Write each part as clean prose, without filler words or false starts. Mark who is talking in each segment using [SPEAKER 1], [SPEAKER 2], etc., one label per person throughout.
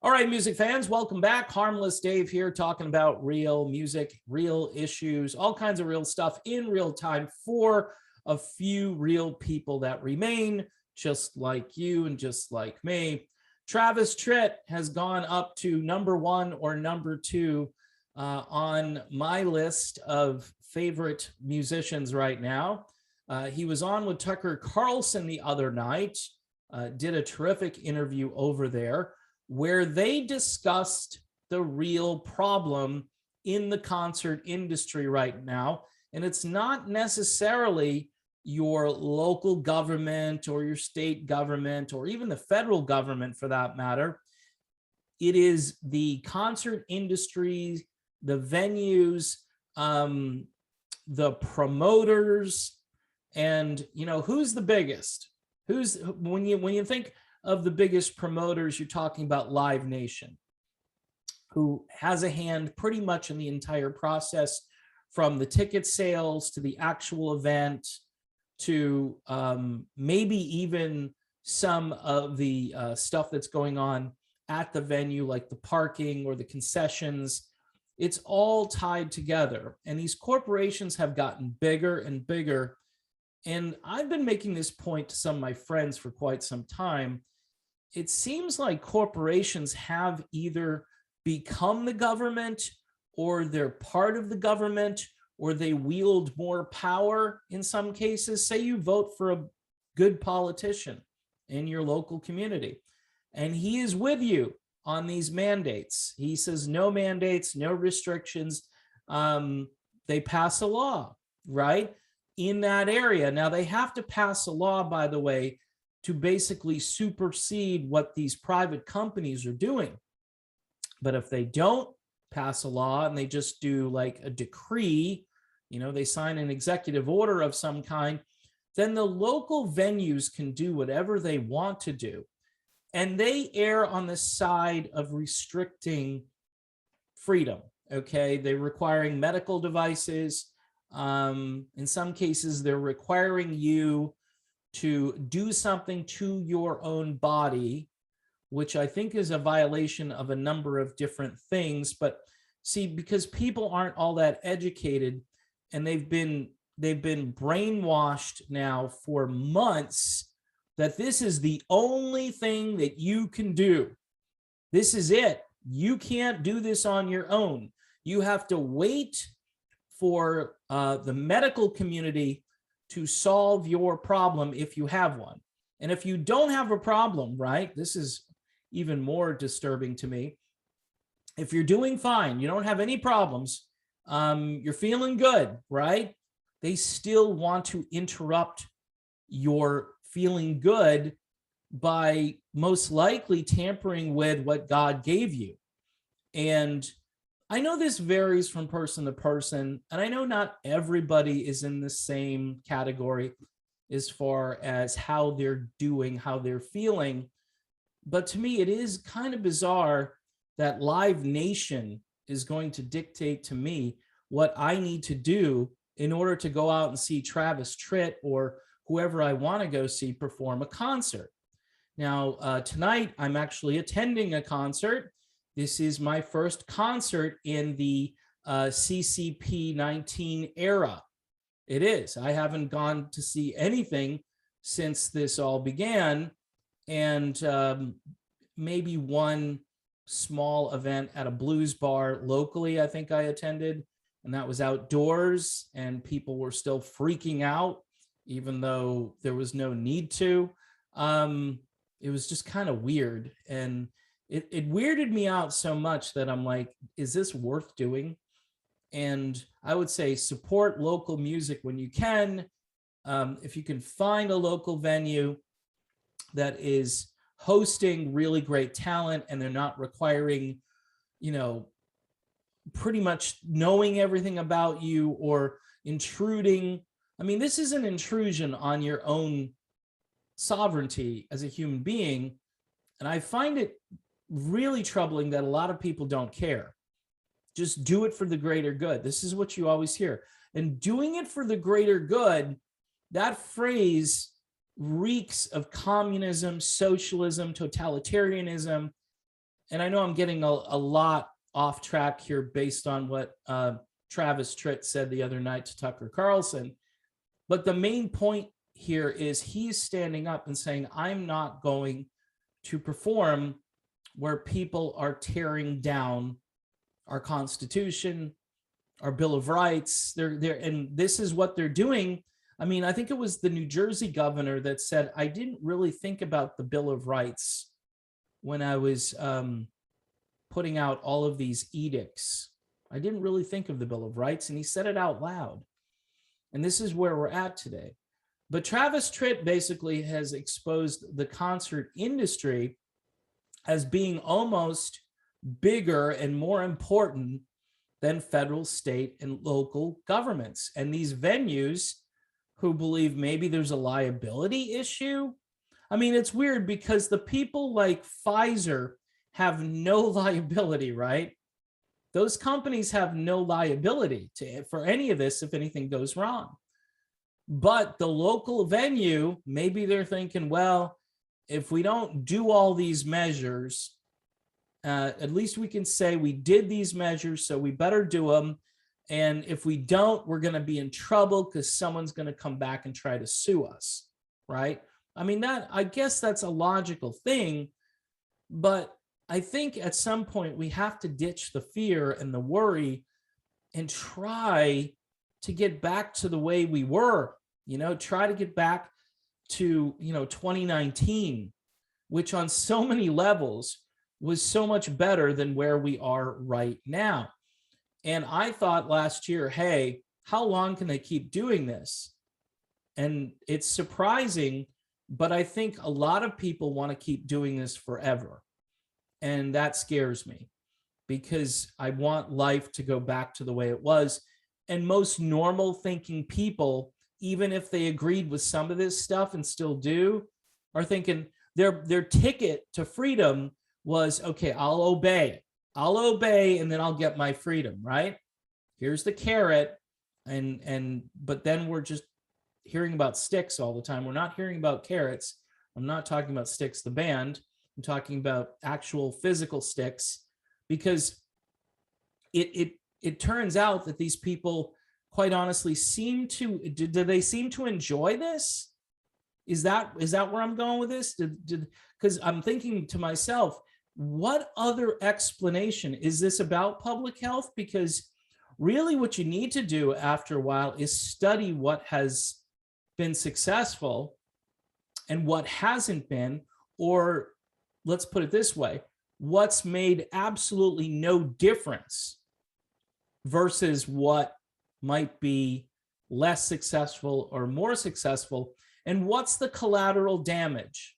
[SPEAKER 1] All right, music fans, welcome back. Harmless Dave here, talking about real music, real issues, all kinds of real stuff in real time for a few real people that remain, just like you and just like me. Travis Tritt has gone up to #1 or #2 on my list of favorite musicians right now. He was on with Tucker Carlson the other night, did a terrific interview over there, where they discussed the real problem in the concert industry right now. And it's not necessarily your local government or your state government or even the federal government for that matter. It is the concert industry, the venues, the promoters, and who's the biggest? When you think of the biggest promoters, you're talking about Live Nation, who has a hand pretty much in the entire process, from the ticket sales to the actual event to maybe even some of the stuff that's going on at the venue, like the parking or the concessions. It's all tied together. And these corporations have gotten bigger and bigger. And I've been making this point to some of my friends for quite some time. It seems like corporations have either become the government, or they're part of the government, or they wield more power in some cases. Say you vote for a good politician in your local community, and he is with you on these mandates. He says no mandates, no restrictions. They pass a law, right, in that area. Now, they have to pass a law, by the way, to basically supersede what these private companies are doing. But if they don't pass a law and they just do like a decree, they sign an executive order of some kind, then the local venues can do whatever they want to do. And they err on the side of restricting freedom, okay? They're requiring medical devices. In some cases, they're requiring you to do something to your own body, which I think is a violation of a number of different things. But see, because people aren't all that educated, and they've been brainwashed now for months that this is the only thing that you can do. This is it. You can't do this on your own. You have to wait for the medical community to solve your problem if you have one. And if you don't have a problem, right, this is even more disturbing to me. If you're doing fine, you don't have any problems, you're feeling good, right? They still want to interrupt your feeling good by most likely tampering with what God gave you. And I know this varies from person to person, and I know not everybody is in the same category as far as how they're doing, how they're feeling. But to me, it is kind of bizarre that Live Nation is going to dictate to me what I need to do in order to go out and see Travis Tritt or whoever I want to go see perform a concert. Now, tonight, I'm actually attending a concert. This is my first concert in the CCP 19 era. It is. I haven't gone to see anything since this all began, and maybe one small event at a blues bar locally, I think I attended, and that was outdoors, and people were still freaking out, even though there was no need to. It was just kind of weird, and it weirded me out so much that I'm like, is this worth doing? And I would say support local music when you can. If you can find a local venue that is hosting really great talent and they're not requiring, pretty much knowing everything about you or intruding. I mean, this is an intrusion on your own sovereignty as a human being. And I find it really troubling that a lot of people don't care. Just do it for the greater good. This is what you always hear. And doing it for the greater good, that phrase reeks of communism, socialism, totalitarianism. and I know I'm getting a lot off track here based on what Travis Tritt said the other night to Tucker Carlson, but the main point here is he's standing up and saying, I'm not going to perform where people are tearing down our Constitution, our Bill of Rights. And this is what they're doing. I mean, I think it was the New Jersey governor that said, I didn't really think about the Bill of Rights when I was putting out all of these edicts. I didn't really think of the Bill of Rights, and he said it out loud. And this is where we're at today. But Travis Tritt basically has exposed the concert industry as being almost bigger and more important than federal, state, and local governments. And these venues who believe maybe there's a liability issue. I mean, it's weird because the people like Pfizer have no liability, right? Those companies have no liability for any of this if anything goes wrong. But the local venue, maybe they're thinking, well, if we don't do all these measures, at least we can say we did these measures, so we better do them. And if we don't, we're going to be in trouble because someone's going to come back and try to sue us, right? I mean, I guess that's a logical thing, but I think at some point we have to ditch the fear and the worry and try to get back to the way we were, try to get back to, 2019, which on so many levels was so much better than where we are right now. And I thought last year, hey, how long can they keep doing this? And it's surprising, but I think a lot of people want to keep doing this forever. And that scares me because I want life to go back to the way it was. And most normal thinking people, even if they agreed with some of this stuff and still do, are thinking their ticket to freedom was, okay, I'll obey, and then I'll get my freedom, right? Here's the carrot. But then we're just hearing about sticks all the time. We're not hearing about carrots. I'm not talking about Sticks, the band. I'm talking about actual physical sticks, because it turns out that these people, quite honestly, do they seem to enjoy this? Is that where I'm going with this? Because I'm thinking to myself, what other explanation is this about public health? Because really what you need to do after a while is study what has been successful and what hasn't been, or let's put it this way, what's made absolutely no difference versus what might be less successful or more successful. And what's the collateral damage?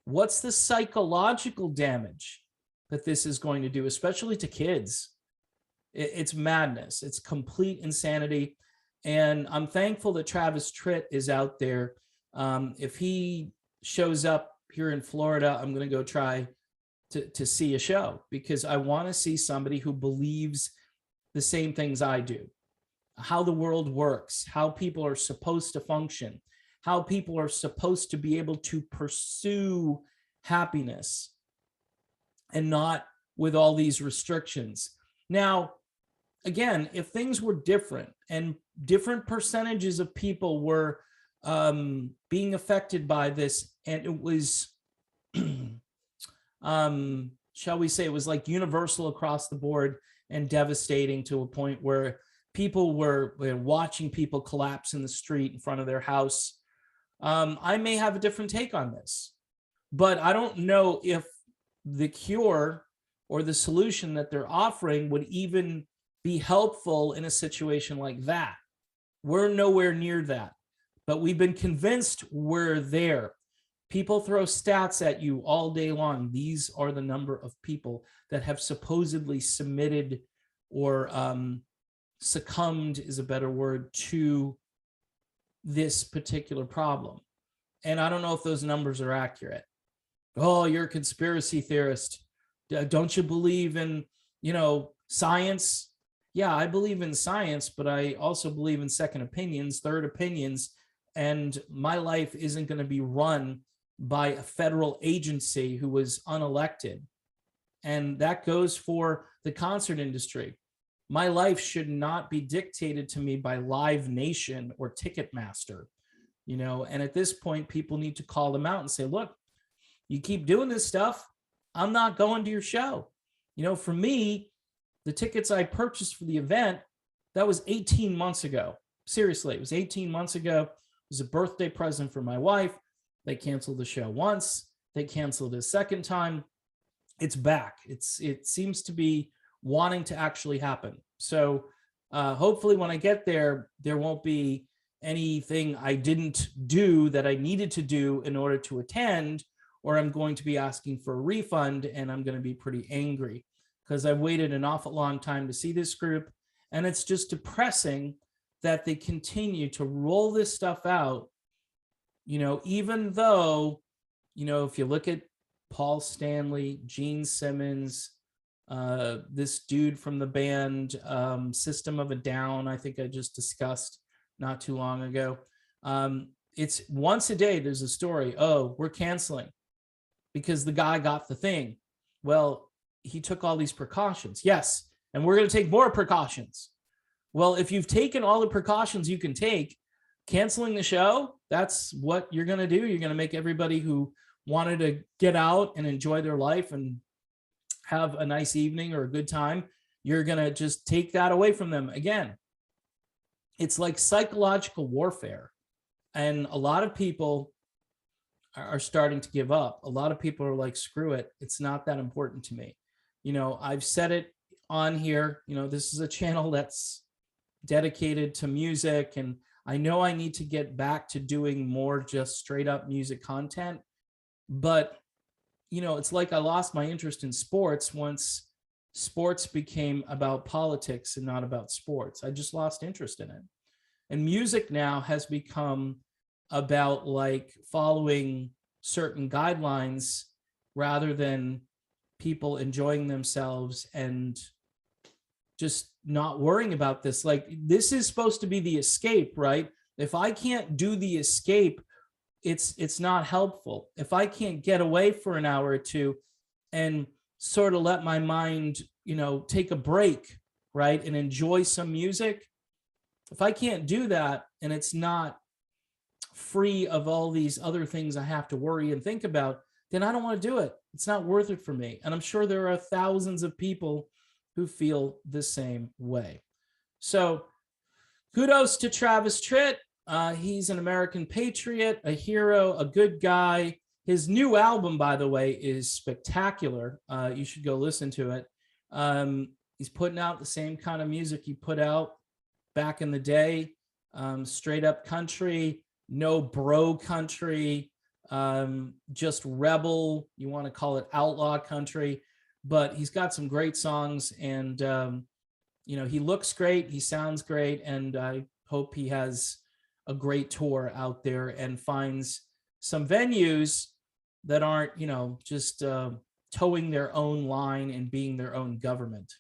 [SPEAKER 1] What's the psychological damage that this is going to do, especially to kids? It's madness. It's complete insanity. And I'm thankful that Travis Tritt is out there. If he shows up here in Florida, I'm going to go try to see a show, because I want to see somebody who believes the same things I do, how the world works, how people are supposed to function, how people are supposed to be able to pursue happiness and not with all these restrictions. Now, again, if things were different and different percentages of people were being affected by this, and it was, shall we say, it was like universal across the board and devastating to a point where people were watching people collapse in the street in front of their house, I may have a different take on this. But I don't know if the cure or the solution that they're offering would even be helpful in a situation like that. We're nowhere near that, but we've been convinced we're there. People throw stats at you all day long. These are the number of people that have supposedly submitted or succumbed, is a better word, to this particular problem. And I don't know if those numbers are accurate. Oh, you're a conspiracy theorist. Don't you believe in, science? Yeah, I believe in science, but I also believe in second opinions, third opinions, and my life isn't going to be run by a federal agency who was unelected. And that goes for the concert industry. My life should not be dictated to me by Live Nation or Ticketmaster, and at this point, people need to call them out and say, look, you keep doing this stuff, I'm not going to your show. For me, the tickets I purchased for the event, that was 18 months ago. Seriously, it was 18 months ago. It was a birthday present for my wife. They canceled the show once. They canceled it a second time. It's back. It seems to be wanting to actually happen. So hopefully when I get there, there won't be anything I didn't do that I needed to do in order to attend, or I'm going to be asking for a refund, and I'm going to be pretty angry because I've waited an awful long time to see this group. And it's just depressing that they continue to roll this stuff out, even though, if you look at Paul Stanley, Gene Simmons, this dude from the band System of a Down, I think I just discussed not too long ago. It's once a day there's a story, oh, we're canceling because the guy got the thing. Well, he took all these precautions. Yes, and we're going to take more precautions. Well, if you've taken all the precautions you can take, canceling the show, that's what you're going to do. You're going to make everybody who wanted to get out and enjoy their life and have a nice evening or a good time, you're going to just take that away from them. Again, it's like psychological warfare. And a lot of people are starting to give up. A lot of people are like, screw it. It's not that important to me. I've said it on here, this is a channel that's dedicated to music. And I know I need to get back to doing more just straight up music content. But, it's like I lost my interest in sports once sports became about politics and not about sports. I just lost interest in it. And music now has become about like following certain guidelines rather than people enjoying themselves and just not worrying about this. Like, this is supposed to be the escape, right? If I can't do the escape, it's not helpful. If I can't get away for an hour or two and sort of let my mind, take a break, right, and enjoy some music, if I can't do that and it's not free of all these other things I have to worry and think about, then I don't want to do it. It's not worth it for me. And I'm sure there are thousands of people who feel the same way. So kudos to Travis Tritt. He's an American patriot, a hero, a good guy. His new album, by the way, is spectacular. You should go listen to it. He's putting out the same kind of music he put out back in the day. Straight up country, no bro country, just rebel, you want to call it outlaw country. But he's got some great songs, and he looks great, he sounds great, and I hope he has a great tour out there and finds some venues that aren't, just towing their own line and being their own government.